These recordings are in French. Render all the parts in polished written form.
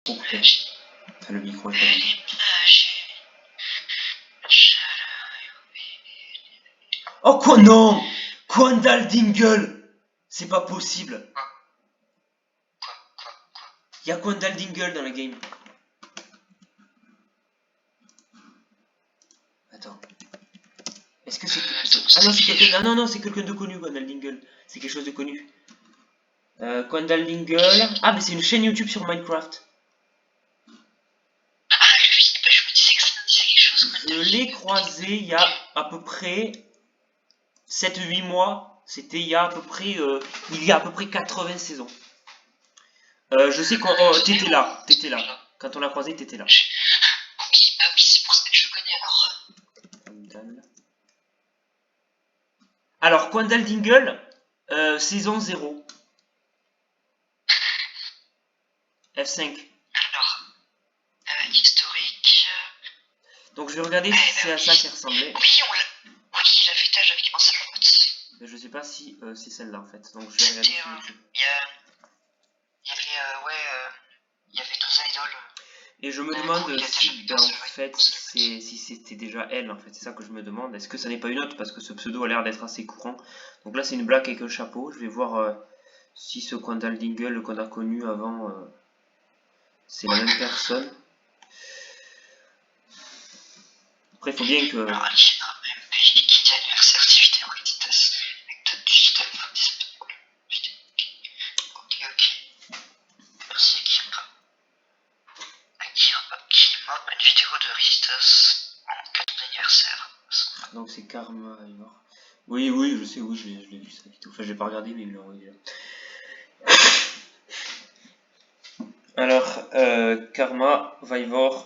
trop coupé. Enfin, le micro est pas bien. Oh quoi, non! Quandale Dingle! C'est pas possible. Y'a Quandale Dingle dans le game. Attends. Est-ce que c'est... Ah non, c'est quelqu'un... Non, c'est quelqu'un de connu, Quandale Dingle. C'est quelque chose de connu. Quandale Dingle... Ah, mais c'est une chaîne YouTube sur Minecraft. Ah, lui, bah, je me disais que ça me disait quelque chose. Je l'ai croisé il y a à peu près 7-8 mois. C'était il y a à peu près... il y a à peu près 80 saisons. Je sais quand... Oh, t'étais là. Quand on l'a croisé, t'étais là. Ok, ah oui, c'est pour ça que je le connais alors. Alors, Quandale Dingle, saison 0. F5. Alors, historique. Donc je vais regarder si c'est à ça qui ressemblait. Oui, il a fait âge avec un seul pote. Mais je sais pas si c'est celle-là en fait. Donc je vais regarder sur YouTube. Il y avait deux idoles. Et je me demande si ben, en fait si c'était déjà elle en fait. C'est ça que je me demande. Est-ce que ça n'est pas une autre parce que ce pseudo a l'air d'être assez courant. Donc là c'est une blague avec un chapeau. Je vais voir si ce Quandale Dingle qu'on a connu avant c'est la même personne. Après il faut bien que... Alors, qui anniversaire activité Reditas avec d'autres digital disponible. Ok. Merci Akima, une vidéo de Reditas en cadeau d'anniversaire. Donc c'est Karma. Oui, je sais, oui, je l'ai vu ça. Enfin, j'ai pas regardé, mais il l'a envoyé déjà. Alors, Karma, Vivor.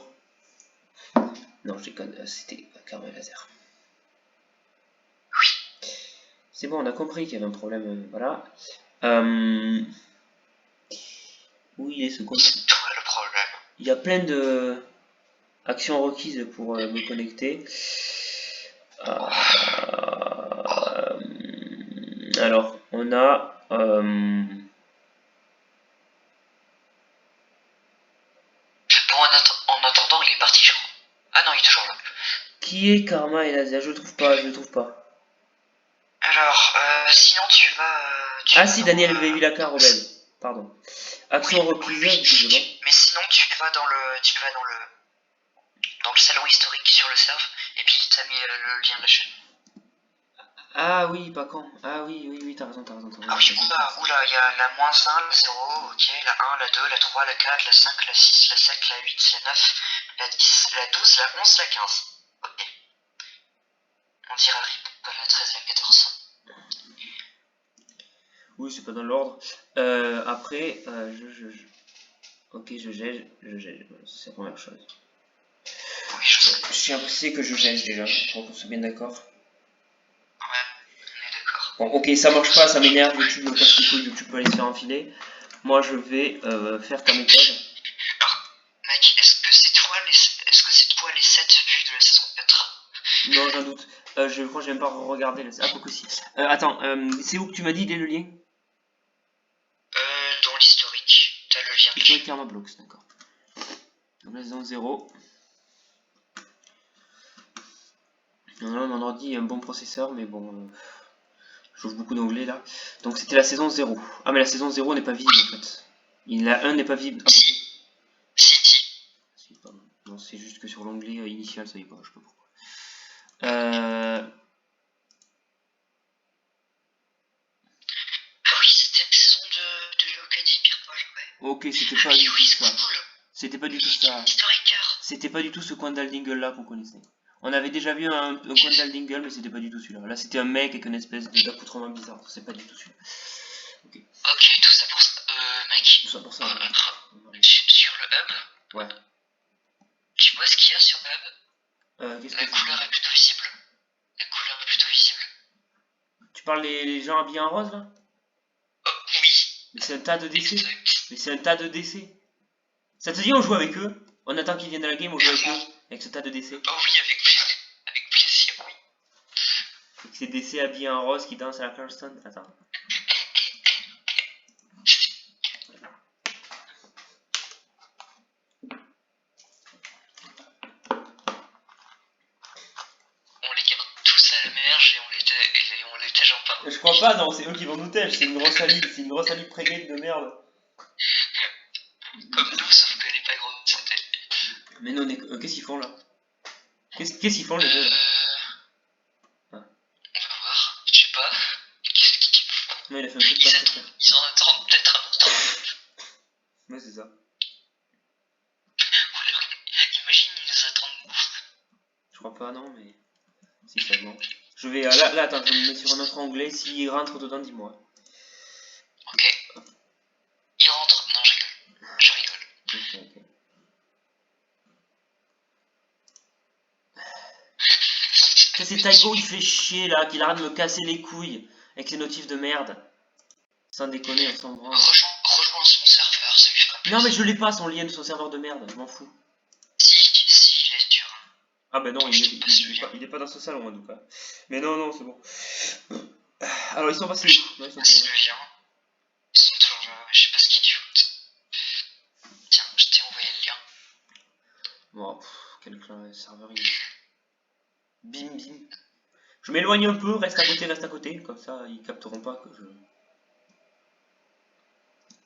Non, je déconne, c'était Karma Laser. Oui. C'est bon, on a compris qu'il y avait un problème, voilà. Où il est ce compte? C'est toi le problème. Il y a plein de actions requises pour me connecter. Alors, on a... En attendant, il est parti, je crois. Ah non, il est toujours là. Qui est Karma et Laser? Je le trouve pas. Alors, sinon tu vas... Ah si, Daniel Villacard, Rebelle. Pardon. Action requise, visiblement. Mais sinon tu vas dans le salon historique sur le serve, et puis il t'a mis le lien de la chaîne. Ah oui, pas con. Ah oui, t'as raison. Ah oui, oula, il y a la -1, la 0, ok, la 1, la 2, la 3, la 4, la 5, la 6, la 7, la 8, la 9, la 10, la 12, la 11, la 15. Ok. On dira RIP à la 13 et la 14. Oui, c'est pas dans l'ordre. Après, Ok, je gège, c'est la première chose. Oui, je sais. Je suis impressé que je gège déjà, pour qu'on soit bien d'accord. Ouais, on est d'accord. Bon, ok, ça marche pas, ça m'énerve, YouTube me casse les couilles, YouTube peut aller se faire enfiler. Moi, je vais faire ta méthode. Alors, mec, est-ce que c'est toi les 7 vues de la saison 4? Non, j'en doute. Je crois que je vais même pas regarder. Ah, quoi que si. Attends, c'est où que tu m'as dit, il est le lien? Dans l'historique, t'as le lien. Historique Karma Blocks, d'accord. Donc là, saison 0. Non, mon ordi a un bon processeur, mais bon... j'ouvre beaucoup d'onglets là. Donc c'était la saison 0. Ah, mais la saison 0 n'est pas visible en fait. La 1 n'est pas visible. Ah, Si. pardon. Non, c'est juste que sur l'onglet initial, ça y est pas, je sais pas pourquoi. Ah oui, c'était la saison de Yokadi Pirpol, ouais. Ok, c'était pas du tout ça. C'était pas du tout ça. C'était pas du tout ce Quandale Dingle là qu'on connaissait. On avait déjà vu un Quandale Dingle, mais c'était pas du tout celui-là. Là, c'était un mec avec une espèce d'accoutrement bizarre. C'est pas du tout celui-là. Ok, tout ça pour ça. Mec. Tout ça pour ça. Sur le hub. Ouais. Tu vois ce qu'il y a sur le hub? Qu'est-ce La que couleur est plutôt visible. Tu parles les gens habillés en rose là? Oui. Mais c'est un tas de décès. Ça te dit on joue avec eux? On attend qu'ils viennent de la game, on joue avec eux? Avec ce tas de décès? Oh oui, avec plaisir, oui. Avec ces décès habillés en rose qui dansent à la Charleston? Attends. pas, non, c'est eux qui vont nous tèche, c'est une grosse alliée pré-game de merde. Comme nous, sauf qu'elle est pas grosse, cette alliée. Mais non, qu'est-ce qu'ils font là? Qu'est-ce qu'ils font les deux là? On va voir, je sais pas. Qu'est-ce qu'ils font? Non, il a fait un truc pas très clair. Ils en attendent peut-être un autre. Ouais, c'est ça. Imagine, ils nous attendent nous. Je crois pas, non, mais si seulement. Je vais là, attends, je me mets sur un autre onglet. S'il rentre dedans, dis-moi. Ok. Il rentre. Non, je rigole. Je rigole. Ok. C'est Taigo, il fait chier là, qu'il arrête de me casser les couilles avec ses notifs de merde. Sans déconner, on s'en branle. Rejoins son serveur, ça lui fera plaisir. Non, mais je l'ai pas son lien de son serveur de merde, je m'en fous. Si, il est dur. Ah bah non, il est pas dans ce salon en tout cas. Mais non, c'est bon. Alors ils sont passés. Non, ils sont C'est le lien. Ils sont toujours là, je sais pas ce qu'ils foutent. Tiens, je t'ai envoyé le lien. Bon, quel serveur il est. Bim. Je m'éloigne un peu, reste à côté, comme ça ils capteront pas que je...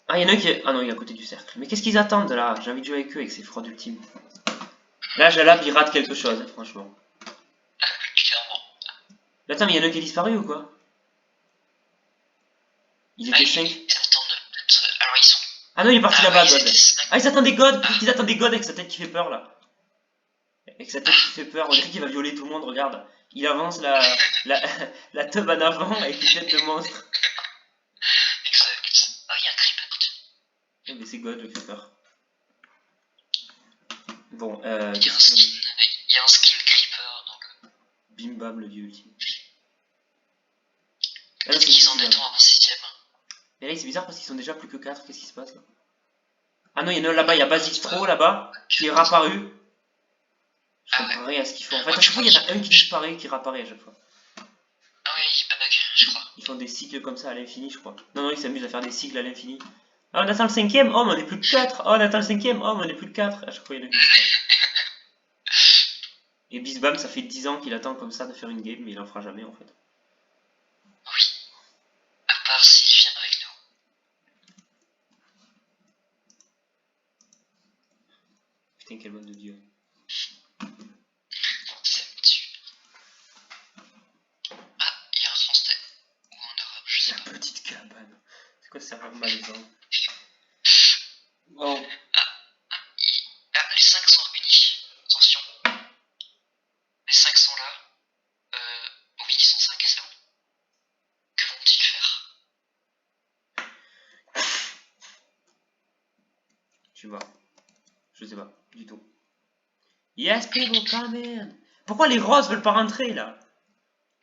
Ah, il y en a un qui est... Ah non, il est à côté du cercle. Mais qu'est-ce qu'ils attendent là? J'ai envie de jouer avec eux, avec ces fraudes ultimes. Là, Jalab, il rate quelque chose, hein, franchement. Clairement. Mais attends, mais il y en a un qui est disparu ou quoi? Ils étaient 5. Alors ils sont... Ah non, il est parti là-bas, oui, God. Ah, ils attendaient God, ils attendaient God avec sa tête qui fait peur là. Avec sa tête qui fait peur, on dirait qu'il va violer tout le monde, regarde. Il avance la teub en avant avec une tête de monstre. Exact. Ah, il y a un creeper. Eh mais c'est God, le fait peur. Bon, il y a un skin creeper donc... Bim bam, le vieux ultime. Ah non, qu'ils en attendent avant 6ème. Mais là, c'est bizarre parce qu'ils sont déjà plus que 4, qu'est-ce qui se passe là? Ah non, il y en a un là-bas, il y a Basistro là-bas, qui est réapparu. Je comprends rien à ce qu'ils font. En fait, à chaque fois, il y en a un qui disparaît, qui réapparaît à chaque fois. Ah ouais, il bug, je crois. Ils font des cycles comme ça à l'infini, je crois. Non, ils s'amusent à faire des cycles à l'infini. Ah, on attend le 5ème, oh, mais on est plus que 4. Oh, on attend le 5ème, oh, mais on est plus que 4. À chaque fois, il y en a qui disparaît. Et Bisbam, ça fait 10 ans qu'il attend comme ça de faire une game, mais il en fera jamais en fait. Oui. À part s'il vient avec nous. Putain, quel mode de dieu. C'est dessus. Ah, il y a un français. Ou en arabe, je sais pas. La petite cabane. C'est quoi ce serveur malaisant? Bon. Ah, les 5 sont réunis. Attention. Les 5 sont là. Oui, ils sont 5 et c'est bon. Que vont-ils faire? Je sais pas, du tout. Yes, people come in. Pourquoi les roses veulent pas rentrer là?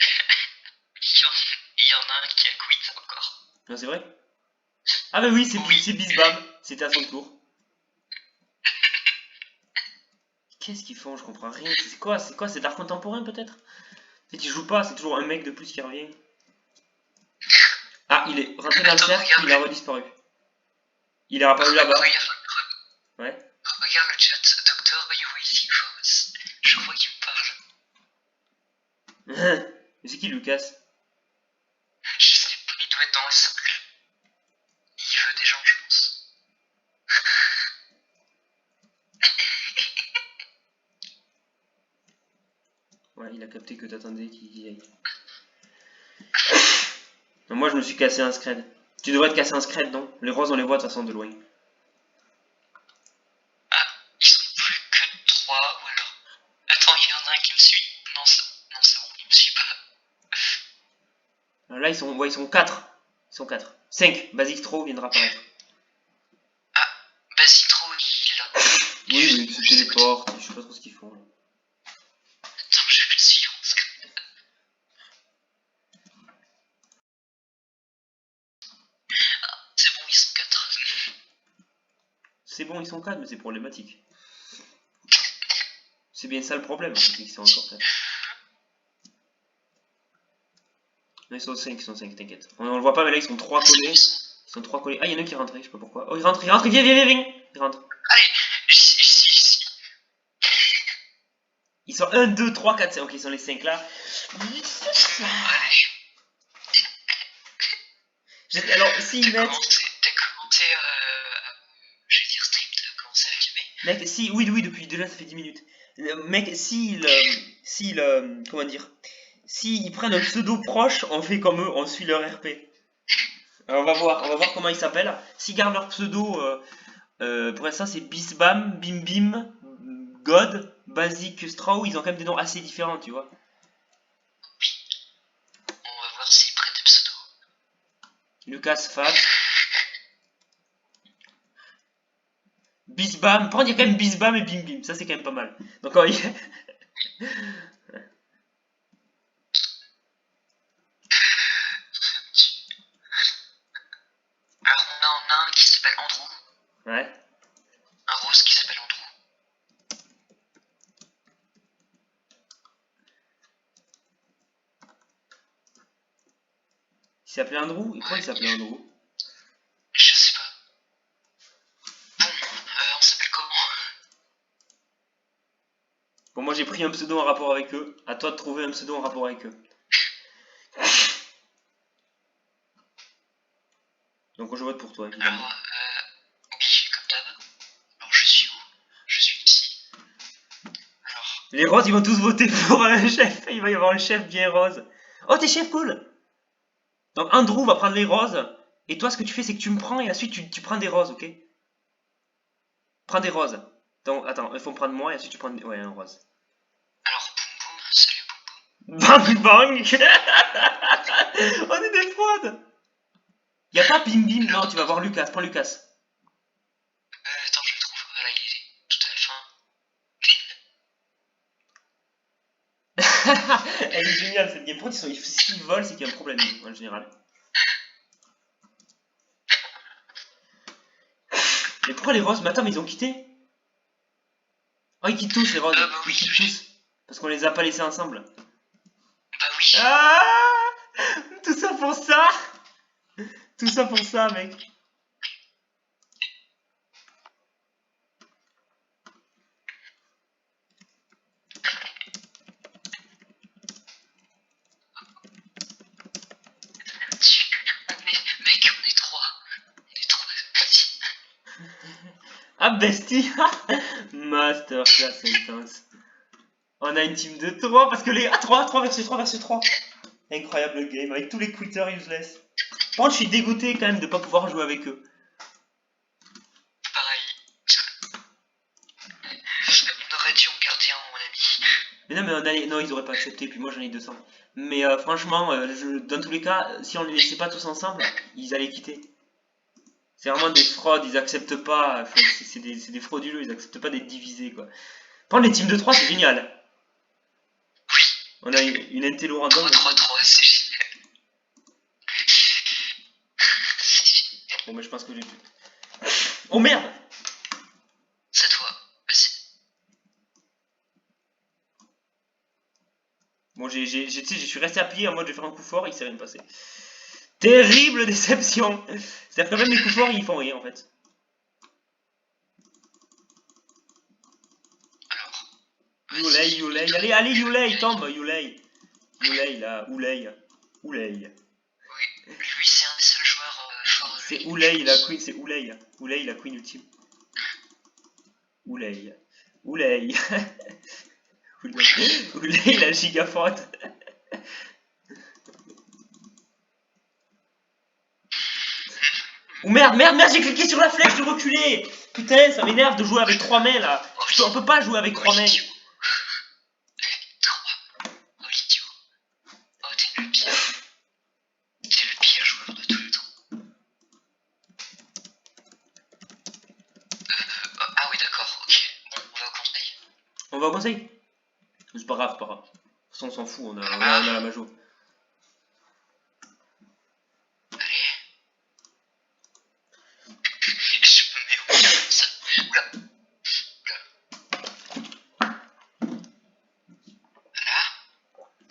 Il y en a un qui a quitté encore. Non, c'est vrai? Ah bah oui, c'est Bisbam. C'était à son tour. Qu'est-ce qu'ils font? Je comprends rien. C'est quoi? C'est d'art contemporain peut-être? En fait, ils jouent pas, c'est toujours un mec de plus qui revient. Ah, il est rentré dans le cercle, il a redisparu. Il est apparu là-bas. Ouais. Regarde le chat, Doctor, are you waiting for us? Je crois qu'il me parle. Mais c'est qui Lucas? Je sais pas, il doit être dans le cercle. Il veut des gens, je pense. Ouais, il a capté que t'attendais qu'il y aille. Non, moi je me suis cassé un scred. Tu devrais te casser un scred, non? Les roses on les voit de toute façon de loin. Ah, ils sont plus que 3 ou alors... Attends, il y en a un qui me suit? Non, c'est bon, il me suit pas. Alors là ils sont 4. Ils sont 4. 5. Basistro viendra apparaître. Ah, Basitro, il est là. Oui, mais ils se téléportent, je sais pas trop ce qu'ils font. Là. Attends, j'ai plus de silence. Ah, c'est bon, ils sont 4. C'est bon, ils sont 4, mais c'est problématique. C'est bien ça le problème, c'est qu'ils sont encore 4. Non, ils sont 5, t'inquiète. On le voit pas, mais là ils sont 3 collés. Ils sont 3 collés. Ah, il y en a un qui est rentré, je sais pas pourquoi. Oh, il rentre, viens. Il rentre. Allez, ici. Ils sont 1, 2, 3, 4, 5. Ok, ils sont les 5 là. Allez. Alors, s'ils mettent... T'as commenté, je vais dire stream, t'as commencé à filmer? Mec, si... Oui, depuis déjà, ça fait 10 minutes. Mec, comment dire... S'ils prennent un pseudo proche, on fait comme eux, on suit leur RP. Alors, on va voir comment ils s'appellent. S'ils gardent leur pseudo... pour l'instant, c'est Bisbam, Bim Bim, God, Basic, Straw. Ils ont quand même des noms assez différents, tu vois. On va voir s'ils prennent des pseudos. Lucas Fat. Bisbam. Par contre, il y a quand même Bisbam et Bim Bim. Ça, c'est quand même pas mal. Donc, alors, Alors, on a un qui s'appelle Andrew. ouais. Un rose qui s'appelle Andrew. Il s'appelait Andrew. Et pourquoi il s'appelait Andrew? Je sais pas. Bon, on s'appelle comment? Bon, moi, j'ai pris un pseudo en rapport avec eux. À toi de trouver un pseudo en rapport avec eux. Donc, je vote pour toi, évidemment. Alors, oui, comme d'hab. Alors, je suis où? Je suis ici. Alors, Les roses, ils vont tous voter pour un chef. Il va y avoir un chef bien rose. Oh, t'es chef, cool. Donc, Andrew va prendre les roses. Et toi, ce que tu fais, c'est que tu me prends et ensuite, tu prends des roses, ok? Prends des roses. Donc, attends, il faut me prendre moi et ensuite tu prends... Ouais, un rose. alors, boum boum, salut boum boum. Bang bang. On est des fraudes. Y a pas Bim Bim, non, tu vas voir Lucas, prends Lucas. Attends, je le trouve. Voilà, il est tout à la fin. Elle est géniale cette game. Pourquoi s'ils volent, c'est qu'il y a un problème en général. Mais pourquoi les roses? Mais attends, mais ils ont quitté? Oh, ils quittent tous les roses. Bah oui, Ils quittent tous. Parce qu'on les a pas laissés ensemble. Bah oui. Ah, tout ça pour ça. Tout ça pour ça, mec. Mec, on est trois. On est trois petits. Ah, bestie. Masterclass intense. On a une team de 3 parce que les... Ah, 3 versus 3 versus 3. Incroyable game avec tous les quitters useless. Par contre, je suis dégoûté quand même de pas pouvoir jouer avec eux. Pareil. On aurait dû en garder un, mon ami. Mais non, mais on allait... non, ils auraient pas accepté, puis moi j'en ai 200. Mais franchement, dans tous les cas, si on les laissait pas tous ensemble, ils allaient quitter. C'est vraiment des fraudes, ils acceptent pas. Enfin, c'est des frauduleux, ils acceptent pas d'être divisés, quoi. Par contre, les teams de 3, c'est génial. Oui. On a une intello random. 3-3-3, c'est génial. Bon, mais je pense que j'ai tout. Oh merde! C'est à toi. Vas-y. Bon, je suis resté appuyé en mode je vais faire un coup fort, il s'est rien passé. Terrible déception! C'est-à-dire que même les coups forts, ils font rien en fait. Alors. Yulei, Yulei, allez, Yulei, tombe, Yulei. Yulei là, Oulei. Oulei. Oui, lui c'est un des seuls joueurs forts. C'est Oulei, la queen, c'est Oulei. Oulei, la queen ultime. Oulei. Oulei. Oulei, la gigaforte. Oh merde, j'ai cliqué sur la flèche de reculer. Putain, ça m'énerve de jouer avec 3 mains là. On peut pas jouer avec 3 mains. Oh l'idiot. Oh t'es le pire. T'es le pire joueur de tous les temps. Ah oui d'accord, ok. Bon, on va au conseil. On va au conseil? C'est pas grave, c'est pas grave. De toute façon, on s'en fout, on a la majo. Allez. Je me mets au milieu comme ça. Oula. Voilà.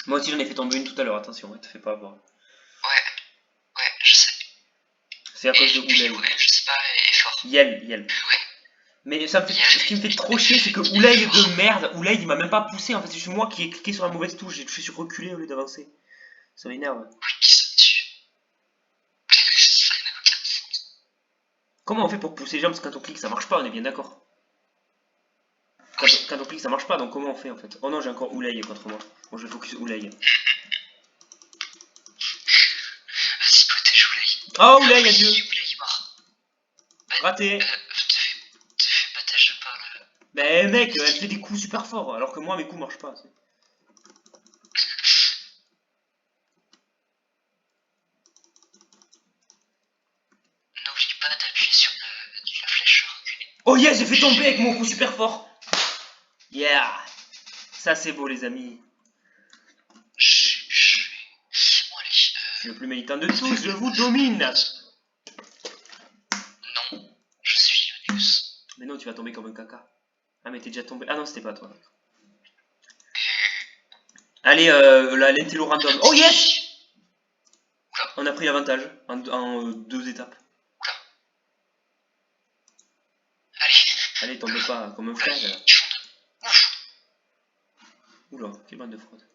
Moi aussi j'en ai fait tomber une tout à l'heure, attention, te fais pas avoir. Ouais, je sais. C'est à cause de Oulei. Ouais, je sais pas, est fort. Yel. Ouais. Mais ça me fait, ce qui me fait trop chier, c'est que Oulei de merde, Oulei il m'a même pas poussé en fait, c'est moi qui ai cliqué sur la mauvaise touche, j'ai touché sur reculer au lieu d'avancer. Ça m'énerve. Oui, qui saute dessus. Comment on fait pour pousser les gens? Parce que quand on clique, ça marche pas, on est bien d'accord. Quand on clique, ça marche pas, donc comment on fait en fait? Oh non, j'ai encore Oulay contre moi. Bon, je vais focus Oulay. Vas-y, protège Oulay. Oh, Oulay, adieu! Oulay est mort. Raté! Te fais patège par le... Mais mec, elle fait des coups super forts, alors que moi, mes coups marchent pas. N'oublie pas d'appuyer sur la flèche reculée. Oh yes, j'ai fait tomber avec mon coup super fort! Yeah! Ça, c'est beau, les amis. Bon, allez. Je suis le plus méritant de tous, je vous domine! Non, je suis Ioneus. Mais non, tu vas tomber comme un caca. Ah, mais t'es déjà tombé. Ah non, c'était pas toi. Allez, l'intello random. Oh yes! On a pris l'avantage en 2 étapes. Allez, tombe pas comme un frère. Là. Oula, quelle bande de fraude.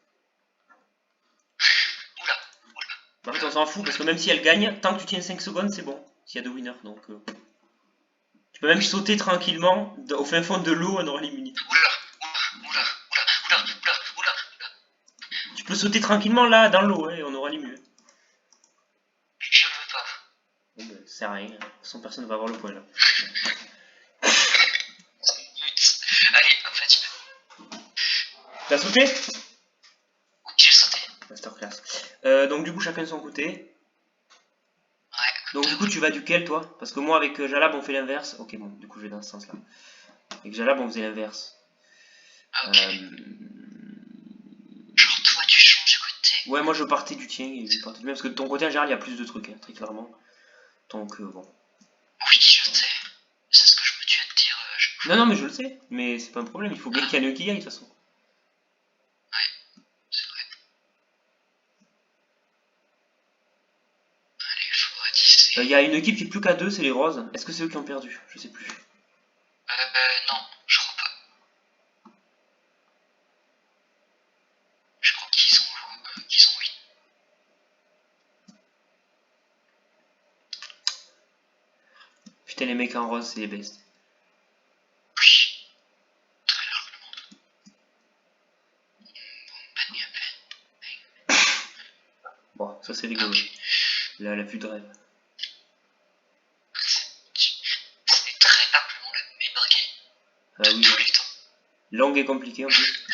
En fait, on s'en fout parce que même si elle gagne, tant que tu tiens 5 secondes, c'est bon. S'il y a 2 winners, donc. Tu peux même sauter tranquillement au fin fond de l'eau, on aura l'immunité. Tu peux sauter tranquillement là, dans l'eau, et on aura l'immunité. Je ne veux pas. Bon, ben, c'est rien. De toute façon, personne ne va avoir le point là. Allez, en fait. T'as sauté? Oui, j'ai sauté. Masterclass. Donc, du coup, chacun de son côté. Ouais. Donc, du coup, tu vas duquel toi? Parce que moi, avec Jalab, on fait l'inverse. Ok, bon, du coup, je vais dans ce sens là. Avec Jalab, on faisait l'inverse. Ok. Genre, toi, tu changes de côté. Ouais, moi je partais du tien et je partais du mien. Parce que de ton côté, en général, il y a plus de trucs, hein, très clairement. Donc, bon. Oui, je sais. C'est ce que je me tuais de dire. Non, non, mais je le sais. Mais c'est pas un problème. Il faut bien qu'il y en ait un qui y aille, de toute façon. Ouais, c'est vrai. Allez, il faut ratisser. Il y a une équipe qui est plus qu'à 2, c'est les Roses. Est-ce que c'est eux qui ont perdu? Je sais plus. Non, je crois pas. Je crois qu'ils ont 8. Putain, les mecs en rose, c'est les bestes. Oui. Très largement. Bon, ça c'est rigolo. Là, la vue de rêve. C'est très largement la meilleure game Ah de oui. tous les temps. Longue et compliquée en plus.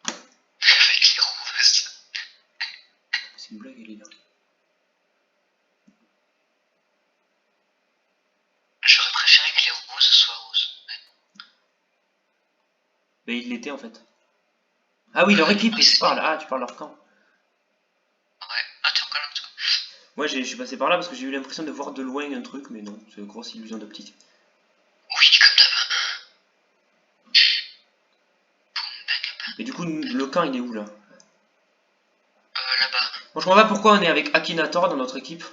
Avec les roses. C'est une blague, elle est là. J'aurais préféré que les roses soient roses. Mais il l'était en fait. Ah oui, leur équipe, tu parles. Ah, tu parles leur camp. Ouais, ah t'es encore là toi. Moi, je suis passé par là parce que j'ai eu l'impression de voir de loin un truc, mais non, c'est une grosse illusion d'optique. Oui, comme d'hab. Et du coup, le camp, il est où là? Là-bas. Bon, je comprends pas pourquoi on est avec Akinator dans notre équipe.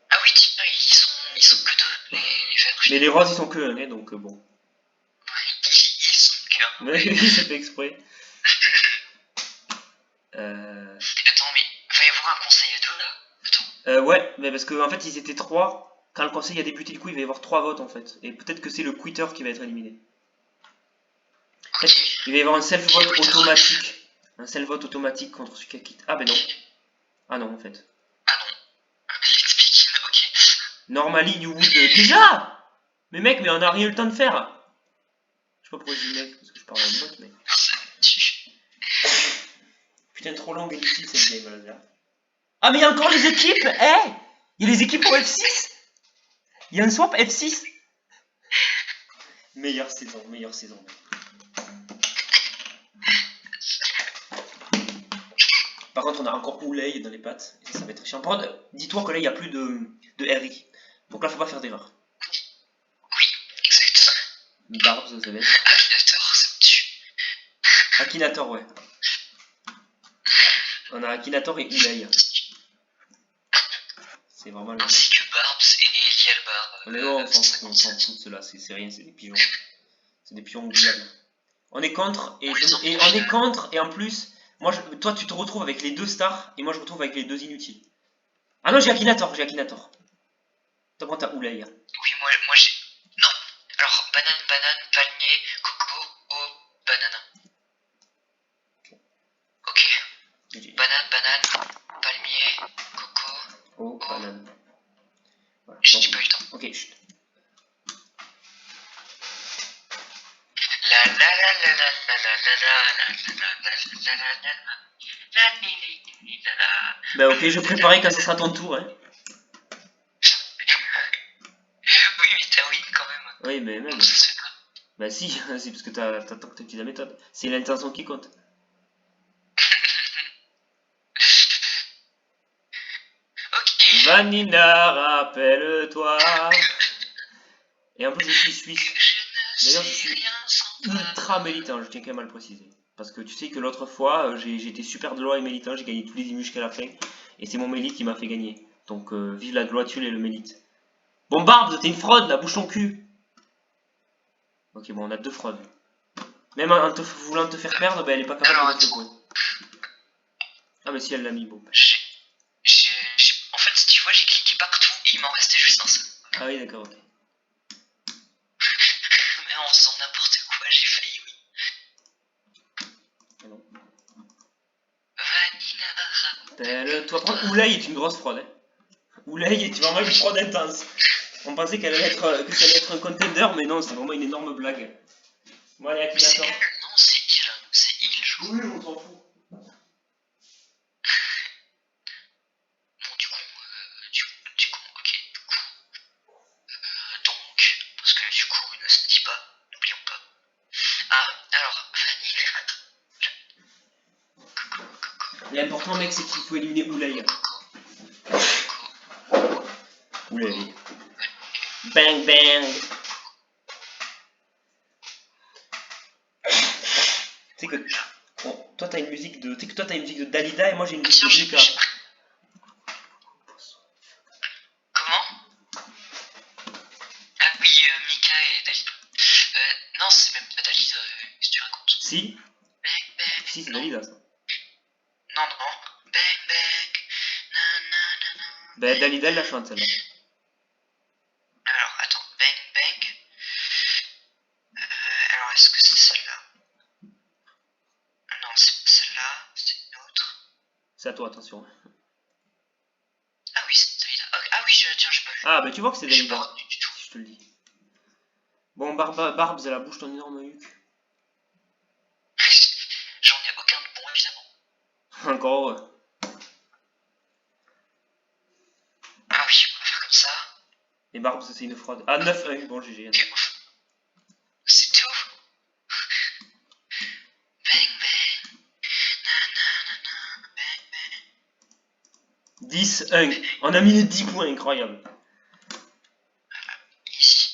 Ah oui, tiens, ils sont que deux, les verts. Mais les roses, ils sont que un, hein, donc bon. Ils sont qu'un. Mais c'est fait exprès. Attends, mais va y avoir un conseil à deux là? Attends. Ouais, mais parce qu'en fait, ils étaient 3. Quand le conseil a débuté, du coup, il va y avoir 3 votes en fait. Et peut-être que c'est le quitter qui va être éliminé. Ok. Il va y avoir un self-vote automatique. Un self-vote automatique contre celui qui quitte. Ah, ben non. Ah non, en fait. Ah non. Let's begin, ok. Normally, you would. Déjà! Mais mec, mais on n'a rien eu le temps de faire. Je sais pas pourquoi je dis mec, parce que je parle en bot, mais. Putain, trop longue et difficile cette game là. Ah, mais il y a encore les équipes! Eh! Il y a les équipes au F6! Il y a un swap F6! Meilleure saison, meilleure saison. Par contre, on a encore Oulay dans les pattes, et ça va être chiant. Par contre, dis-toi que là, il n'y a plus de RI. Donc là, faut pas faire d'erreur. Oui, exact. Barbe, ça va être. Akinator, ça me tue. Akinator, ouais. On a Akinator et Oulay. C'est vraiment le. Ainsi que Barbs et Yelbar. Mais non, on s'en fout de cela, c'est rien, c'est des pigeons. C'est des pigeons oubliables. On est contre, et on est contre, et en plus, moi, toi tu te retrouves avec les 2 stars, et moi je retrouve avec les 2 inutiles. Ah non, j'ai Akinator, j'ai Akinator. T'as prends ta Oulay. Oui, moi j'ai... Non. Alors, banane, palmier, coco, eau, banane. Ok. Banane, palmier, coco, Oh, banane. Voilà. je dis pas eu le temps. Ok, chut. Bah ok, je préparais quand ce sera ton tour, hein. Oui, mais t'as win quand même. Oui, mais même. Non, ça se fait pas. Bah si, c'est parce que t'as tenté la méthode. C'est l'intention qui compte. Ok. Vanilla, rappelle-toi. Et en plus, je suis suisse. Je ne D'ailleurs, je sais suis rien sans toi. ultra militant, je tiens quand même à le préciser. Parce que tu sais que l'autre fois, j'ai été super Gloire et militant, j'ai gagné tous les émus jusqu'à la fin. Et c'est mon mélite qui m'a fait gagner. Donc vive la Gloitule et le mélite. Bon Barbe, t'es une fraude là, bouge ton cul. Ok, bon, on a deux fraudes. Même en voulant te faire perdre, bah, elle est pas capable de mettre le point. Ah mais si, elle l'a mis, bon. En fait, tu vois, j'ai cliqué partout et il m'en restait juste un seul. Ah oui, d'accord, ok. Mais en faisant n'importe quoi, j'ai failli, oui. Ah non. Vanilla. Toi, prends Oulay est une grosse fraude. Hein. Oulay est vraiment une fraude intense. On pensait qu'elle allait être, que ça allait être un contender, mais non, c'est vraiment une énorme blague. Bon, allez, Mais c'est Akinator. elle, non, c'est il. C'est il, je crois. Oui, on s'en fout. Bon, du coup, ok, du coup. Donc, parce que du coup, il ne se dit pas, n'oublions pas. Ah, alors, vanille. L'important, mec, c'est qu'il faut éliminer Oulay. Oulay. Bang, bang. Tu sais que bon, toi t'as une musique de. Tu sais que toi t'as une musique de Dalida et moi j'ai une musique de Mika. Comment? Ah oui, Mika et Dalida. Non, c'est même pas Dalida, qu'est-ce que tu racontes? Si. Bang bang. Si, c'est Non. Dalida ça. Non, non. Bang bang. Nanana. Bah Dalida elle la chante celle-là. Alors, attends. Bang bang. Alors, est-ce que c'est celle-là? Non, c'est pas celle-là. C'est une autre. C'est à toi, attention. Ah oui, c'est Dalida. Ah oui, tiens, j'ai pas vu. Ah bah tu vois que c'est J'ai pas Dalida. retenu du tout. Si je te le dis. Bon, Barbs, elle a bouge ton énorme huc. J'en ai aucun de bon, évidemment. Encore heureux. Ah oui, on va faire comme ça. Et Barbs, c'est une fraude. Ah, 9-1, bon, GG. Ok, enfin. C'est tout. Bang bang. Nanana. Bang bang. 10-1. On a mis 10 points, incroyable. Ici.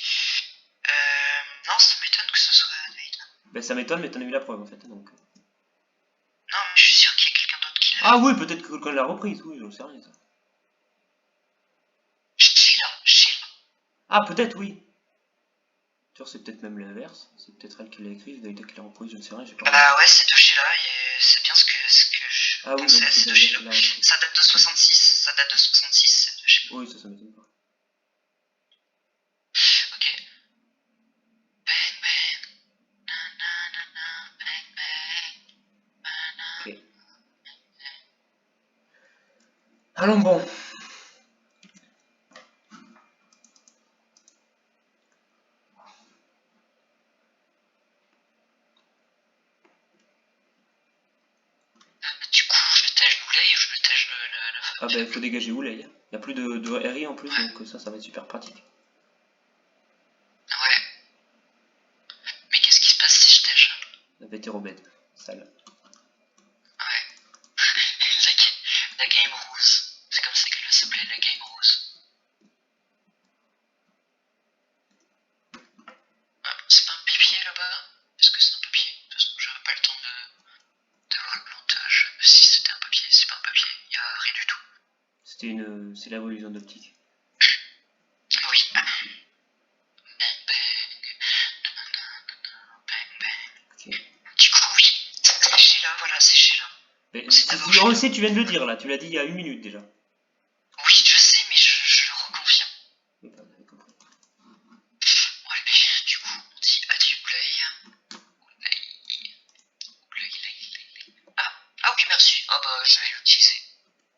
Non, ça m'étonne que ce soit Dalida. Ben ça m'étonne, mais t'en as eu la preuve en fait. Donc. Non, mais je suis sûr qu'il y a quelqu'un d'autre qui l'a. Ah oui, peut-être que quelqu'un l'a reprise, oui, j'en sais rien ça. Sheila. Ah, peut-être, oui. Tu vois, c'est peut-être même l'inverse. C'est peut-être elle qui l'a écrit, Dalida qui l'a reprise, je ne sais rien, j'ai pas. Bah ouais, c'est de Sheila, et c'est bien ce que je Ah oui, pensais, donc c'est c'est de Dalida Sheila. qui l'a reprise. Ça date de 66, c'est de Sheila. Oui, ça m'étonne pas. Ok. Bang bang. Nanana. Bang bang. Ok. Allons bon. Du coup, je tège l'oulay ou je le tège la Ah ben, il faut dégager Oulay. Il n'y a plus de RI en plus, ouais. donc ça va être super pratique. Ouais. Mais qu'est-ce qui se passe si je tège? La vétérobède, sale. Ouais. La game rose. C'est comme ça qu'elle va s'appeler, la game rose. Ah, c'est pas un papier là-bas? Est-ce que c'est un papier? De toute façon, j'avais pas le temps de voir le plantage. Si c'était un papier, c'est pas un papier. Y a rien du tout. C'est la révision d'optique. Oui. Bang bang. Bang bang. Ok. Du coup, oui. C'est Sheila, voilà, c'est Sheila. Mais C'est d'abord on le Sheila. sait, tu viens de le dire là, tu l'as dit il y a 1 minute déjà. Oui, je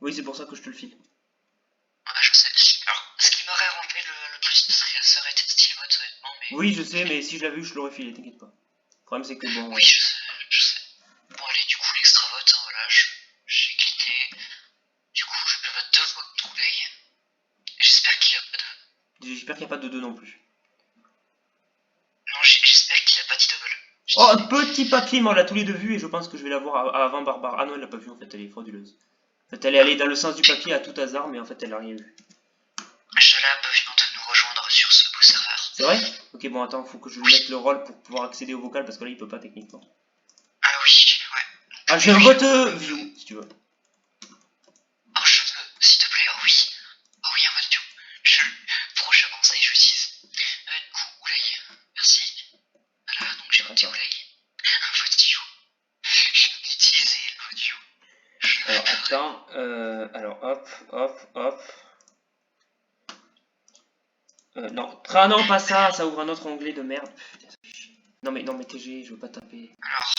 Oui, c'est pour ça que je te le file. Ouais, je sais. Alors, ce qui m'aurait rendu le plus, ça aurait été Steelbot, honnêtement, mais... Oui, je sais, mais si je l'avais eu, je l'aurais filé, t'inquiète pas. Le problème, c'est que bon... Oui, je sais. Bon, allez, du coup, l'extra vote, hein, voilà, j'ai cliqué. Du coup, je peux vote 2 fois contre Oulay. J'espère qu'il a pas de... J'espère qu'il n'y a pas de 2 non plus. Non, j'espère qu'il a pas dit double. Oh, un petit papier, mais on l'a tous les deux vu et je pense que je vais l'avoir avant Barbare. Ah non, elle l'a pas vu en fait, elle est frauduleuse. En fait, elle est allée dans le sens du papier à tout hasard, mais en fait, elle l'a rien vu. Shalab vient de nous rejoindre sur ce beau serveur. C'est vrai? Ok, bon, attends, faut que je lui mette le rôle pour pouvoir accéder au vocal parce que là, il peut pas techniquement. Ah oui, ouais. Ah, j'ai un vote view, si tu veux. Oh, je veux, s'il te plaît, oh oui. Oh oui, un vote view. Prochainement, ça y est, j'utilise. Du coup, Oulay, merci. Voilà, donc j'ai voté Oulay. Un vote view. J'ai utilisé le vote view. Alors, attends, alors, hop. Non, ah non, pas ça, ça ouvre un autre onglet de merde. Putain, ça fait chier. Non mais TG, je veux pas taper. Alors,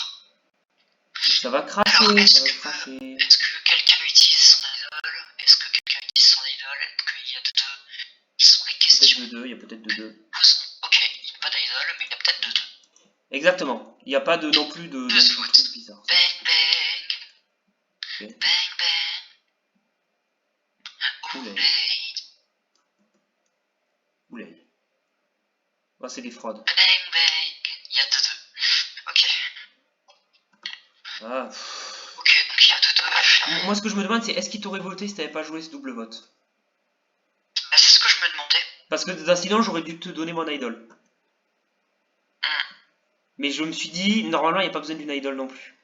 ça va cracher, ça va cracher. Est-ce que quelqu'un utilise son idole? Est-ce que quelqu'un utilise son idole? Est-ce qu'il y a de deux? Qui sont les questions? Peut-être de deux, il y a peut-être de deux. Ok, il n'y a pas d'idole, mais il y a peut-être de deux. Exactement, il n'y a pas de non plus de trucs bizarres. Bang bang. Okay. Bang bang. Oulay. Oh, c'est des fraudes. Bang bang. Il y a de deux. Ok. Ah. Ok, donc il y a de deux. Moi, ce que je me demande, c'est est-ce qu'il t'aurait voté si t'avais pas joué ce double vote? Bah, c'est ce que je me demandais. Parce que sinon, j'aurais dû te donner mon idol. Mais je me suis dit, normalement, il n'y a pas besoin d'une idol non plus.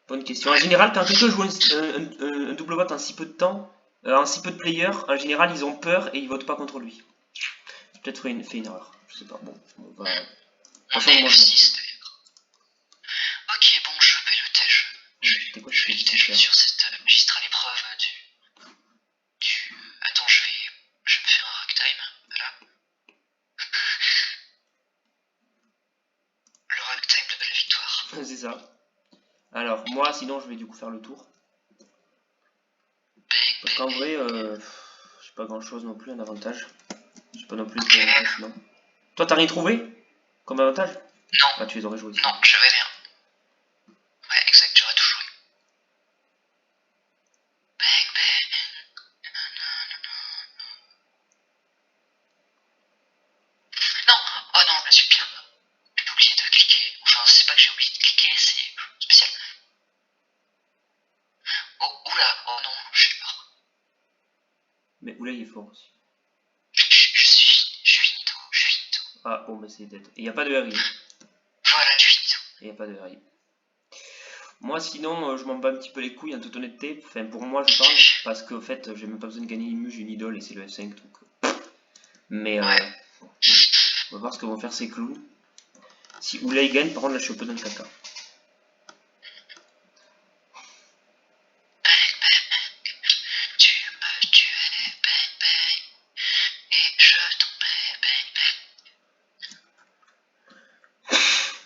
Bonne question. En général, quand quelqu'un joue un double vote en si peu de temps, en si peu de players, en général, ils ont peur et ils votent pas contre lui. J'ai peut-être fait une erreur. Je sais pas. Bon, on va... De toute façon, moi, je ok, bon, je fais le tèche. Je lis le tèche sur cette magistrale épreuve du... Attends, je vais me faire un ragtime. Voilà. Le ragtime de la victoire. C'est ça. Alors, moi, sinon, je vais du coup faire le tour. Parce qu'en vrai, j'ai pas grand chose non plus en avantage. J'ai pas non plus de avantage, non. Toi, t'as rien trouvé comme avantage? Non. Ah, tu les aurais joués. Non, je vais rien. Ouais, exact, j'aurais tout joué. Bang bang. Non, oh non, là, super. J'ai oublié de cliquer. Enfin, c'est pas que j'ai oublié de cliquer, c'est spécial. Oh, oula, oh non, j'ai peur. Mais oula, il est fort aussi. Je suis Nito. Ah, bon, bah c'est dead. Et y a pas de RI. Voilà, je suis Nito. Et y a pas de RI. Moi, sinon, je m'en bats un petit peu les couilles en toute honnêteté. Enfin, pour moi, je parle. Parce qu'en fait, j'ai même pas besoin de gagner une j'ai une idole et c'est le F5. Donc... Mais, ouais. On va voir ce que vont faire ces clowns. Si Oulay gagne, par contre, là, je suis un peu dans le caca.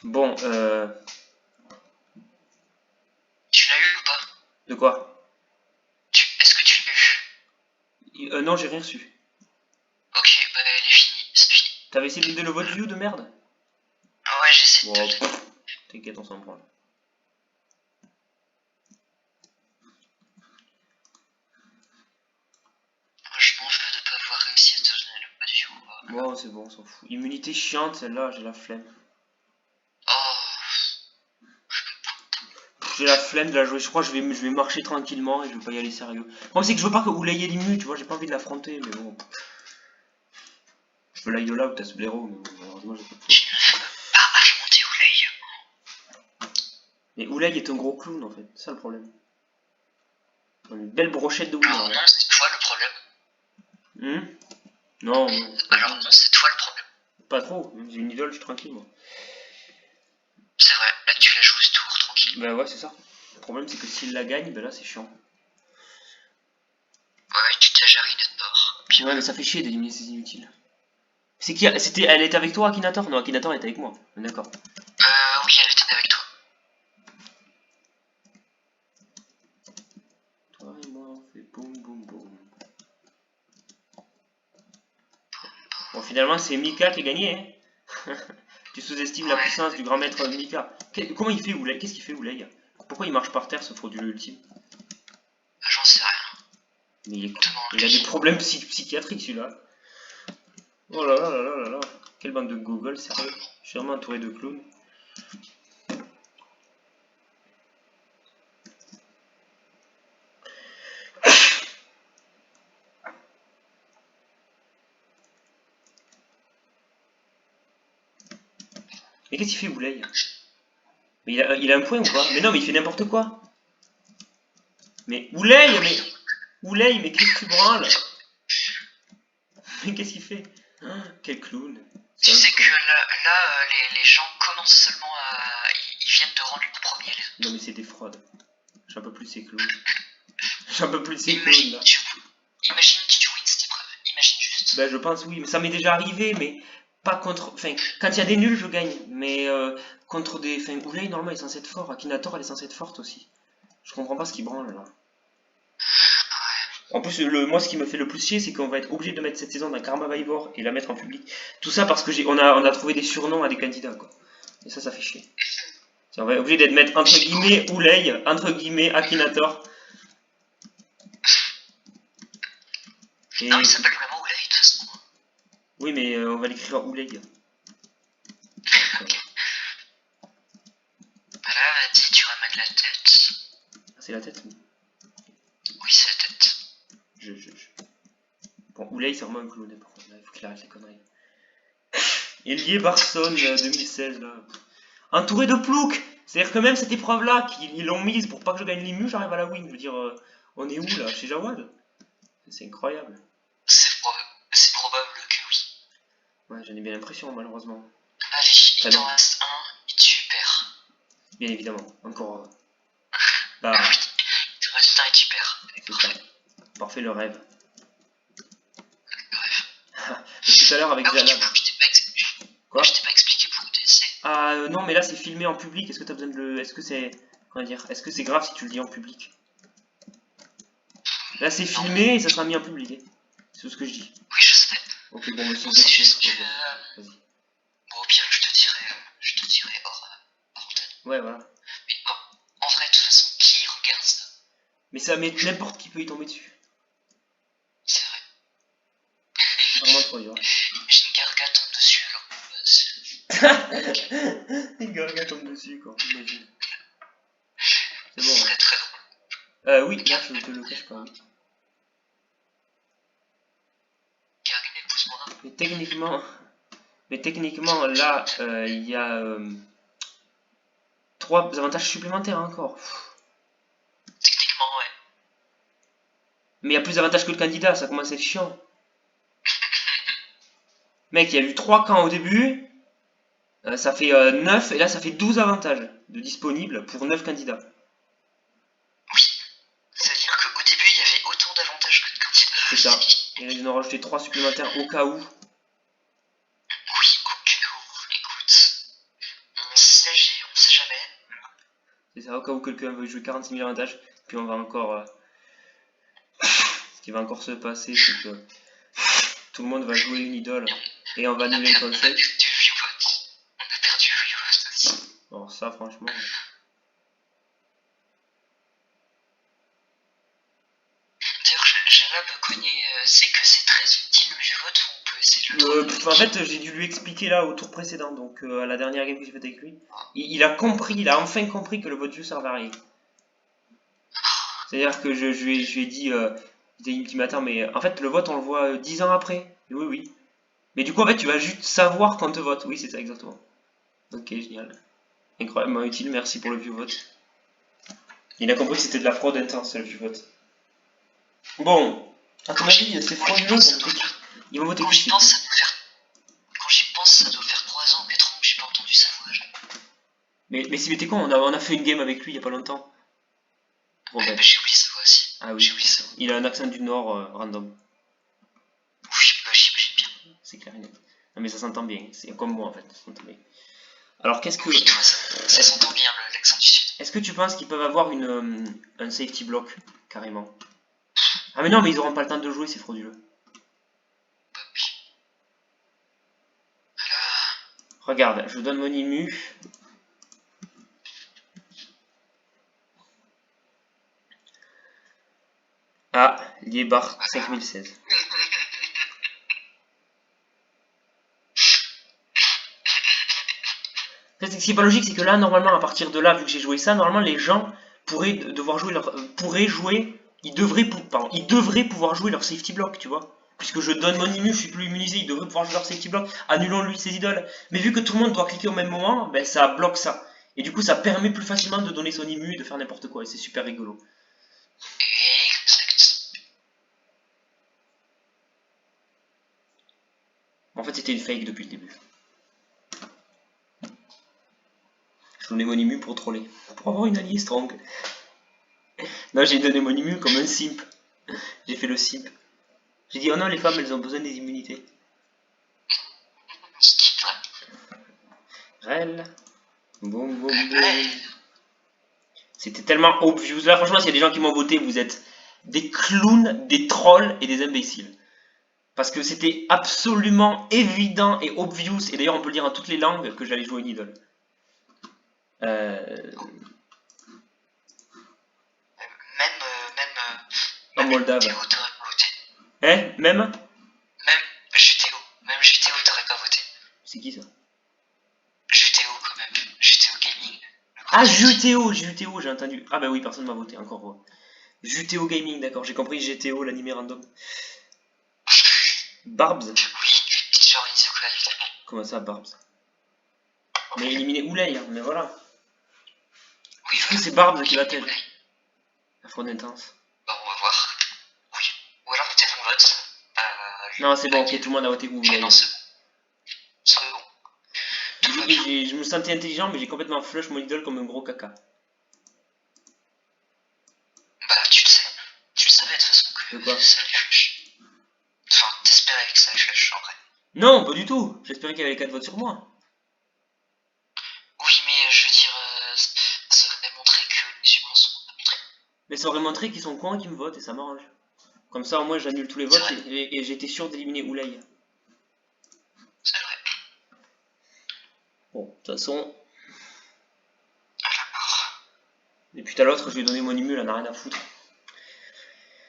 Bon, Tu l'as eu ou pas? De quoi? Est-ce que tu l'as eu? Non, j'ai rien reçu. Ok, bah elle est finie, c'est fini. T'avais essayé de me donner le vote view de merde? Ah ouais, j'essaie de te le donner. T'inquiète, on s'en prend. Je m'en veux de pas avoir réussi à te donner le vote view. Bon, c'est bon, on s'en fout. Immunité chiante, celle-là, j'ai la flemme. Oh. J'ai la flemme de la jouer, je crois que je vais marcher tranquillement et je vais pas y aller sérieux. Le problème c'est que je veux pas que Oulay ait l'immu, tu vois, j'ai pas envie de l'affronter, mais bon. Je veux l'Aidola ou t'as ce blaireau, mais bon, malheureusement j'ai pas de choix. Pas affronter Oulay. Mais Oulay est un gros clown en fait, c'est ça le problème. Une belle brochette de Oulay. Alors non, c'est toi le problème. Non, alors non, c'est toi le problème. Pas trop, j'ai une idole, je suis tranquille moi. C'est vrai, là tu la joues ce tour, tranquille. Bah ouais, c'est ça. Le problème c'est que s'il la gagne, bah là c'est chiant. Ouais, tu t'es jarri de mort. Ouais, mais ça fait chier d'éliminer ces inutiles. C'est qui? Elle était avec toi, Akinator? Non, Akinator était avec moi. D'accord. Oui, elle était avec toi. Toi et moi, on Bon, finalement, c'est Mika qui a gagné. Hein. Tu sous-estimes la Ouais. puissance du grand maître Mika. Comment il fait Oulay? Qu'est-ce qu'il fait Oulay? Pourquoi il marche par terre, ce frauduleux ultime? J'en sais rien. Mais il est con. Demande Il a des problèmes psychiatriques, celui-là. Oh là là là là là là. Quelle bande de Google, sérieux. Je suis vraiment entouré de clowns. Mais qu'est-ce qu'il fait Oulay? Mais il a un point ou pas? Mais non, mais il fait n'importe quoi. Mais Oulay, mais qu'est-ce que tu branles? Mais qu'est-ce qu'il fait? Oh, quel clown. Tu sais que là les gens commencent seulement à... Ils viennent de rendre le premier. Non mais c'est des fraudes. J'en peux plus de ces clowns. J'en peux plus de ces clowns Imagine là. imagine que tu wins cette épreuve. Imagine juste. Bah je pense oui, mais ça m'est déjà arrivé, mais pas contre... Enfin, quand il y a des nuls, je gagne. Mais contre des... Enfin, Oulay, normalement, il est censé être fort. Akinator, elle est censée être forte aussi. Je comprends pas ce qu'il branle là. En plus, moi, ce qui me fait le plus chier, c'est qu'on va être obligé de mettre cette saison dans Karma Vivor et la mettre en public. Tout ça parce que on a trouvé des surnoms à des candidats, quoi. Et ça fait chier. On va être obligé d'être mettre entre guillemets Oulay, entre guillemets Akinator. Et... Non, il s'appelle vraiment Oulay de toute façon. Oui, mais on va l'écrire Oulay. Ok. Bah là, vas-y, tu ramènes la tête. Ah, c'est la tête. Oui, c'est la tête. Bon, Oulay, c'est vraiment un clown, par contre. Là, il faut qu'il arrête les conneries. Elié Barson 2016, là. Entouré de ploucs. C'est-à-dire que même cette épreuve-là, qu'ils l'ont mise pour pas que je gagne l'ému, j'arrive à la win. Je veux dire, on est où là? Chez Jawad? C'est incroyable. C'est probable que oui. Ouais, j'en ai bien l'impression, malheureusement. Allez, il t'en reste un et tu perds. Bien évidemment, encore. Là. Ah oui, il te reste un et tu perds. C'est ça. Parfait le rêve. Le rêve. Tout à l'heure avec Jalab. Quoi? Je t'ai pas expliqué pour le TSC. Ah non, mais là c'est filmé en public. Est-ce que t'as besoin de le. Est-ce que c'est. Comment dire? Est-ce que c'est grave si tu le dis en public? Là c'est filmé et ça sera mis en public. C'est tout ce que je dis. Oui, je sais. Ok, bon, monsieur. C'est juste que. Vas-y. Bon, au pire, je te dirai hors antenne. Ouais, voilà. Mais en vrai, de toute façon, qui regarde ça? Mais ça met n'importe qui peut y tomber dessus. C'est vrai. C'est vraiment trop dur. Imagine Garga tombe dessus alors. Une Garga tombe dessus, quoi. Imagine. C'est bon. Ce serait très drôle. Oui, là je te le cache pas. Oui. Garga m'épouse mon âme. Mais techniquement, là, il y a 3 avantages supplémentaires encore. Techniquement, ouais. Mais il y a plus d'avantages que le candidat, ça commence à être chiant. Mec, il y a eu 3 camps au début, ça fait 9, et là ça fait 12 avantages de disponibles pour 9 candidats. Oui, c'est-à-dire qu'au début il y avait autant d'avantages que de candidats. C'est ça, et là ils en ont rajouté 3 supplémentaires au cas où. Oui, au cas où, écoute, on sait jamais. C'est ça, au cas où quelqu'un veut jouer 46 000 avantages, puis on va encore... Ce qui va encore se passer, c'est que tout le monde va jouer une idole, et on va annuler le conseil. On a perdu le revote aussi. Alors ça, franchement... D'ailleurs, Jalab sait que c'est très utile le vieux-vote, ou on peut essayer de le trouver. En fait, j'ai dû lui expliquer là au tour précédent, donc à la dernière game que j'ai faite avec lui. Il a compris, il a enfin compris que le vote vieux sert à rien. C'est-à-dire que je lui ai dit, il me dit, mais attends, mais en fait, le vote on le voit 10 ans après. Et oui, oui. Mais du coup, en fait, tu vas juste savoir quand te vote. Oui, c'est ça, exactement. Ok, génial. Incroyablement utile, merci pour le vieux vote. Il a compris que c'était de la fraude intense, le vieux vote. Bon, à ton avis, c'est frauduleux. Ils vont voter Quand j'y pense, ça doit faire 3 ans ou 4 ans que j'ai pas entendu sa voix. Mais si t'es con, on a fait une game avec lui il y a pas longtemps. Ouais, bah, j'ai oublié sa voix aussi. Ah oui, il a un accent du Nord random. Oui, bah, j'imagine bien. C'est clair et net. Non mais ça s'entend bien, c'est comme moi en fait, ça s'entend bien. Alors qu'est-ce que... Oui, toi, ça s'entend bien l'accent du Sud. Est-ce que tu penses qu'ils peuvent avoir un safety block, carrément? Ah mais non, mais ils auront pas le temps de jouer, c'est frauduleux. Bah oui. Regarde, je donne mon immu. Ah, Liébar 5016. En fait, ce qui est pas logique, c'est que là, normalement, à partir de là, vu que j'ai joué ça, normalement, les gens pourraient devoir jouer leur, ils devraient pouvoir jouer leur safety block, tu vois. Puisque je donne mon immu, je suis plus immunisé, ils devraient pouvoir jouer leur safety block. Annulons-lui ses idoles. Mais vu que tout le monde doit cliquer au même moment, ben ça bloque ça. Et du coup, ça permet plus facilement de donner son immu et de faire n'importe quoi. Et c'est super rigolo. Exact. En fait, c'était une fake depuis le début. Je donnais mon immu pour troller. Pour avoir une alliée strong. Non, j'ai donné mon immu comme un simp. J'ai fait le simp. J'ai dit, oh non, les femmes, elles ont besoin des immunités. Rel. Boum, boum, boum. C'était tellement obvious. Là, franchement, s'il y a des gens qui m'ont voté, vous êtes des clowns, des trolls et des imbéciles. Parce que c'était absolument évident et obvious, et d'ailleurs on peut le dire en toutes les langues, que j'allais jouer une idole. En Moldave. Théo t'aurais pas voté. Hein? Même? Même Jutéo. Même Jutéo t'aurais pas voté. C'est qui ça? Jutéo quand même. Jutéo Gaming. Ah, Jutéo, j'ai entendu. Ah bah oui, personne m'a voté, encore. Jutéo Gaming, d'accord, j'ai compris GTO, l'animé random. Barbs? Oui, sur Izuku évidemment. Comment ça, Barbs? Mais éliminer Oulay, hein, mais voilà. Oui, Est-ce que voilà. c'est Barbs qui va t'aider? La fraude intense. Bon, on va voir. Oui. Ou alors peut-être on vote. Non, c'est bon, ok, tout le monde a voté Ok, Oulay. non, c'est bon. C'est bon. Tout va bien. Je me sentais intelligent, mais j'ai complètement flush mon idole comme un gros caca. Bah, tu le sais. Tu le savais de toute façon que De quoi? ça allait flush. Enfin, t'espérais que ça allait flush en vrai. Non, pas du tout. J'espérais qu'il y avait les 4 votes sur moi. Oui, mais je veux dire, ça aurait montré que les humains sont montrés. Mais ça aurait montré qu'ils sont cons et qu'ils me votent et ça m'arrange. Comme ça, au moins, j'annule tous les votes et j'étais sûr d'éliminer Oulay. C'est vrai. Bon, de toute façon. Alors. Et puis t'as l'autre, je lui ai donné mon immu, elle en a rien à foutre.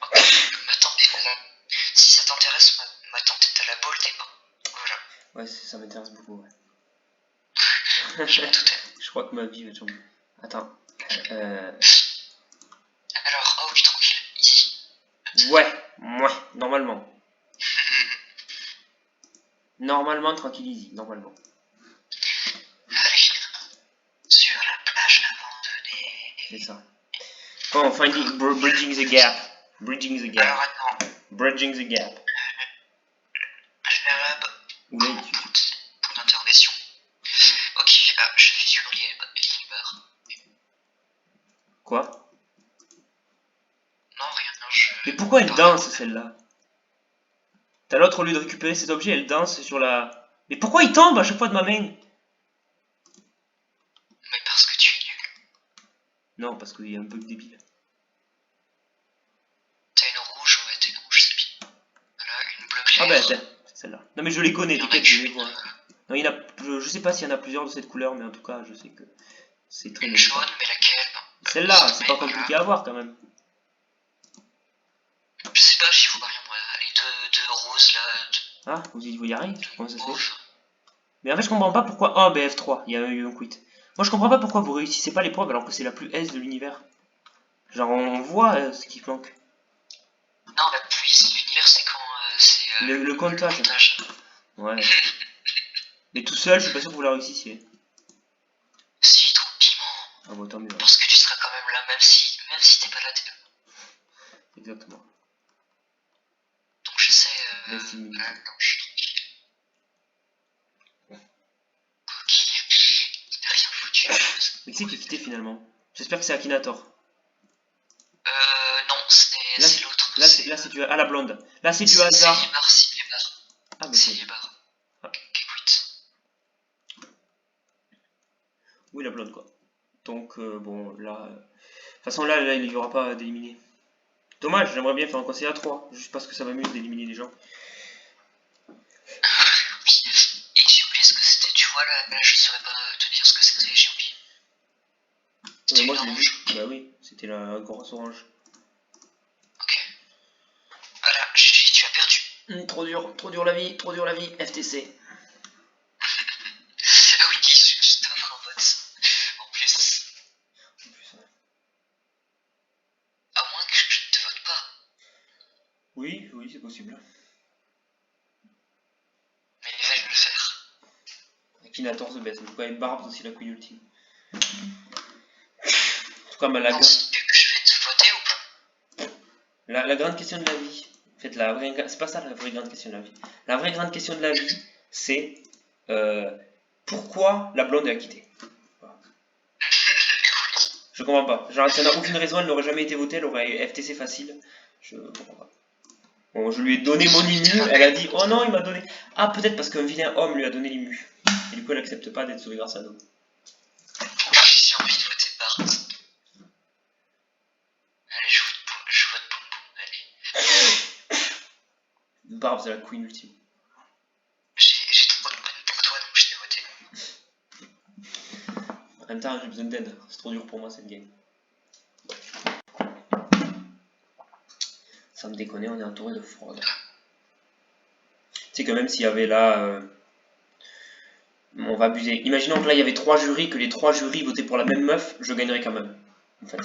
Ok, ma tante est là. Si ça t'intéresse, ma tante est à la bolle des mains. Voilà. Ouais, ça m'intéresse beaucoup, ouais. Je m'en doutais. Je crois que ma vie va être chambée. Attends. Alors, oh oui, tranquille, easy. Ouais, normalement. Normalement, tranquille, easy, normalement. Allez. Sur la plage abandonnée. C'est ça. Oh, finding, bridging the gap. Bridging the gap. Alors, attends. Bridging the gap. Lab. Oulay, Point d'interrogation. Ok, je vais sur les barres. Quoi? Non, rien, non, je... Mais pourquoi elle danse, celle-là? T'as l'autre, au lieu de récupérer cet objet, elle danse sur la... Mais pourquoi il tombe à chaque fois de ma main? Mais parce que tu es nul. Non, parce qu'il y a un bug débile. T'as une rouge, ouais, t'as une rouge, c'est bien. Voilà, une bleue claire. Ah bah, c'est celle-là. Non mais je les connais, Il y en a t'inquiète, je vais les qu'une, voir. Non, il y en a... je sais pas s'il y en a plusieurs de cette couleur, mais en tout cas, je sais que c'est très une méritant. jaune, mais laquelle? Celle-là, c'est pas compliqué à voir quand même. Je sais pas, j'y vois rien, moi. Les deux roses, là. Ah, vous y arrivez? Comment ça se fait? Mauve. Mais en fait, je comprends pas pourquoi... Oh, BF3, il y a eu un quit. Moi, je comprends pas pourquoi vous réussissez pas l'épreuve alors que c'est la plus S de l'univers. Genre, on voit ce qui manque. Non, la pluie, l'univers, c'est quand c'est Le comptage. Ouais. Mais tout seul, je suis pas sûr que vous la réussissiez. Si, tranquillement. Ah bon, tant mieux. Parce que tu seras quand même là, même si t'es pas là, t'es là. Exactement. Donc j'essaie. Laisse une minute. Non, je suis tranquille. Ok. Rien foutu. Mais qui c'est qui est quitté finalement? J'espère que c'est Akinator. Non, c'est l'autre. Là, c'est du... Ah, la blonde. Là, c'est du hasard. C'est Yebar. Ah, mais C'est c'est... Yebar. Ah. Écoute. Oui, la blonde, quoi. Donc, bon, là... De toute façon, là, il n'y aura pas d'éliminer. Dommage, j'aimerais bien faire un conseil à 3. Juste parce que ça m'amuse d'éliminer les gens. Et j'ai oublié ce que c'était, tu vois, moi là je saurais pas te dire ce que c'était, j'ai oublié. C'était moi une je l'ai orange. vu. Bah oui, c'était la grosse orange. Ok. Voilà, GG, tu as perdu. Trop dur la vie, FTC. Ah oui, je t'offre un vote. En plus. À moins que je ne te vote pas. Oui, c'est possible. Mais vais-je le faire? Akinator the best, en tout cas, et Barbs aussi la queen ultime. En tout cas, la Penses-tu que je vais te voter ou pas? La grande question de la vie, en fait, c'est pas ça la vraie grande question de la vie. La vraie grande question de la vie, c'est pourquoi la blonde est acquittée. Voilà. Je comprends pas. Genre, ça n'a aucune raison, elle n'aurait jamais été votée, elle aurait FTC facile. Je comprends pas. Bon, je lui ai donné mon IMU, elle a dit oh non, il m'a donné. Ah, peut-être parce qu'un vilain homme lui a donné l'IMU. Et du coup, elle accepte pas d'être sauvée grâce à nous. J'ai envie de voter Barbs. Allez, je vote Boum Boum, allez. Barbs, c'est la queen ultime. J'ai trop de bonnes pour toi, donc je t'ai voté. En même temps, j'ai besoin d'aide. C'est trop dur pour moi cette game. Sans me déconner, on est entouré de fraude. Tu sais que même s'il y avait là... on va abuser. Imaginons que là il y avait 3 jurys, que les 3 jurys votaient pour la même meuf, je gagnerais quand même. En fait.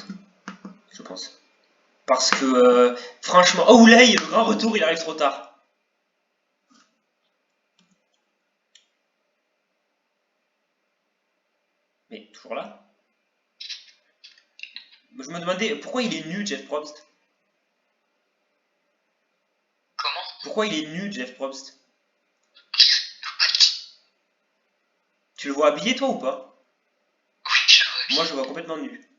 Je pense. Parce que franchement... Oh Oulay, le grand retour, il arrive trop tard. Mais toujours là. Je me demandais pourquoi il est nu, Jeff Probst. Comment? Pourquoi il est nu, Jeff Probst? Tu le vois habillé toi ou pas? Oui, je le vois habillé. Moi je le vois complètement nu.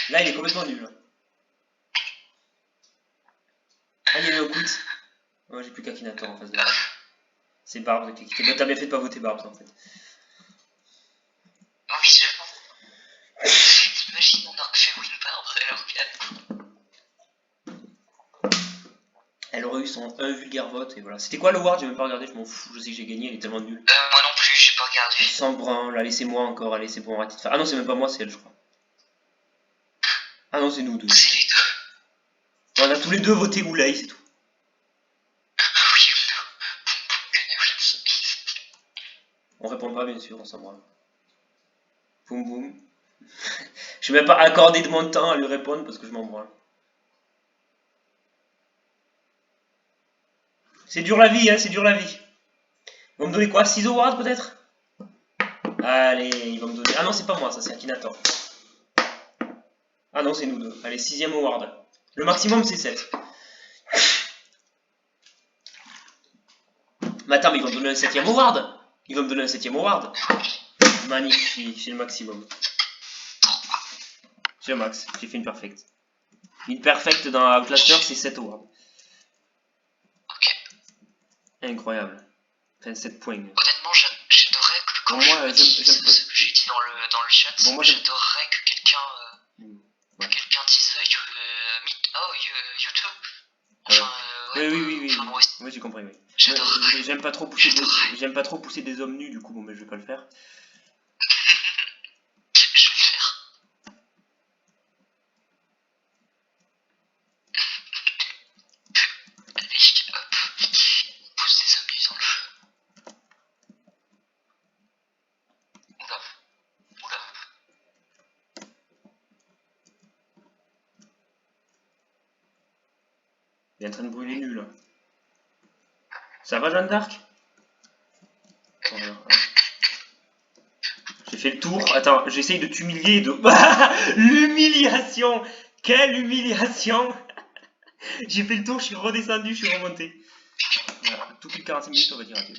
Là il est complètement nu là. Ah il y a eu un quit. Moi j'ai plus qu'Akinator en face de moi. C'est Barbs qui a quitté. Bah t'as bien fait de pas voter Barbs en fait. Oui, je pense. T'imagines, on aurait fait win Barb alors qu'elle. Elle aurait eu son 1 vulgaire vote et voilà. C'était quoi le ward? J'ai même pas regardé, je m'en fous, je sais que j'ai gagné, elle est tellement nulle. Moi non plus, j'ai pas regardé. Sans brin, là laissez-moi encore, allez c'est bon, arrêtez de faire. Ah non c'est même pas moi, c'est elle je crois. Ah non c'est nous deux. C'est les deux. On a tous les deux voté Oulay, c'est tout. Oui, On répond pas bien sûr, on s'en branle. Boum boum. Je vais même pas accorder de mon temps à lui répondre parce que je m'en branle. C'est dur la vie, hein, c'est dur la vie. Ils vont me donner quoi? 6 awards peut-être? Allez, ils vont me donner... Ah non, c'est pas moi, ça c'est Akinator. Ah non, c'est nous deux. Allez, 6ème award. Le maximum c'est 7. Mais attends, mais ils vont me donner un 7ème award. Ils vont me donner un 7ème award. Magnifique, j'ai le maximum. J'ai le max, j'ai fait une perfecte. Une perfecte dans Outlaster, c'est 7 awards. Incroyable. Enfin, 7 points. Honnêtement, j'adorerais que quand bon, moi, ce que j'ai dit dans le chat, bon, j'adorerais que quelqu'un dise YouTube. Enfin, oui. Enfin, ouais, Oui, j'ai compris, oui. J'adorerais. J'aime pas trop pousser des hommes nus, du coup, bon, mais je vais pas le faire. Je vais le faire. Allez, hop. On pousse des hommes nus dans le feu. Oula. Il est en train de brûler nu, là. Ça va, Jeanne d'Arc? J'ai fait le tour. Attends, j'essaye de t'humilier de... L'humiliation! Quelle humiliation! J'ai fait le tour, je suis redescendu, je suis remonté. Voilà, tout plus de 45 minutes, on va dire adieu.